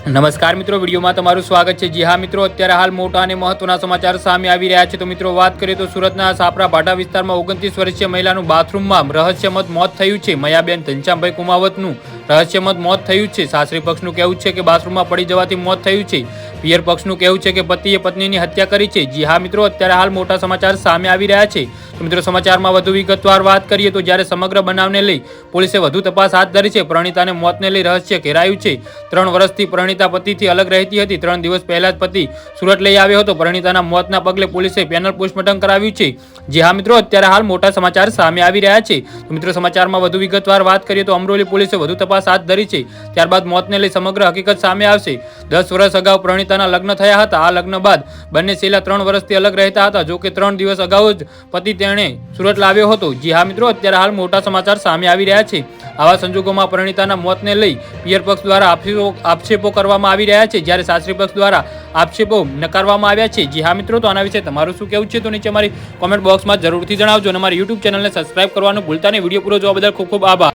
નમસ્કાર મિત્રો, વિડીયોમાં તમારું સ્વાગત છે। જી હા મિત્રો, અત્યારે હાલ મોટા અને મહત્વના સમાચાર સામે આવી રહ્યા છે। તો મિત્રો વાત કરીએ તો સુરતના સાપરા ભાટા વિસ્તારમાં 29 વર્ષીય મહિલાનું બાથરૂમમાં રહસ્યમય મોત થયું છે। મયાબેન ઘનશ્યામભાઈ કુમાવતનું રહસ્યમય મોત થયું છે। સાસરી પક્ષનું કહેવું છે કે બાથરૂમમાં પડી જવાથી મોત થયું છે। પિયર પક્ષનું કહેવું છે કે પતિએ પત્નીની હત્યા કરી છે। જી હા મિત્રો, અત્યારે હાલ મોટા સમાચાર સામે આવી રહ્યા છે। તો મિત્રો સમાચારમાં વધુ વિગતવાર વાત કરીએ તો જ્યારે સમગ્ર બનાવને લઈ પોલીસે વધુ તપાસ હાથ ધરી છે। પ્રણીતાને મોતને લઈ રહસ્ય ઘેરાયું છે। 3 વર્ષથી પ્રણીતા પતિથી અલગ રહેતી હતી। 3 દિવસ પહેલા જ પતિ સુરત લઈ આવ્યો હતો। પ્રણીતાના મોતના પગલે પોલીસે પેનલ પોસ્ટમોર્ટમ કરાવ્યું છે। જી હા મિત્રો, અત્યારે હાલ મોટા સમાચાર સામે આવી રહ્યા છે। તો મિત્રો સમાચારમાં વધુ વિગતવાર વાત કરીએ તો અમરોલી પોલીસે વધુ તપાસ હાથ ધરી છે। ત્યારબાદ મોતને લઈ સમગ્ર હકીકત સામે આવશે। 10 વર્ષ અગાઉ પ્રણીતાના લગ્ન થયા હતા। આ લગ્ન બાદ બંને છેલ્લા 3 વર્ષથી અલગ રહેતા હતા। જો કે 3 દિવસ અગાઉ જ પતિ તેણે સુરત લાવ્યો હતો। જી હા મિત્રો, અત્યારે હાલ મોટા સમાચાર સામે આવી રહ્યા છે। આવા સંજોગોમાં પ્રણીતાના મોતને લઈ પિયર પક્ષ દ્વારા આક્ષેપો કરવામાં આવી રહ્યા છે, જ્યારે સાસરી પક્ષ દ્વારા આક્ષેપો નકારવામાં આવ્યા છે। જી હા મિત્રો, તો આના વિશે તમારું શું કહેવું છે તો નીચે અમારી કોમેન્ટ બોક્સમાં જરૂરથી જણાવજો અને અમારી યુટ્યુબ ચેનલને સબસ્ક્રાઇબ કરવાનું ભૂલતા નહીં। વિડીયો પૂરો જોવા બદલ ખૂબ ખૂબ આભાર।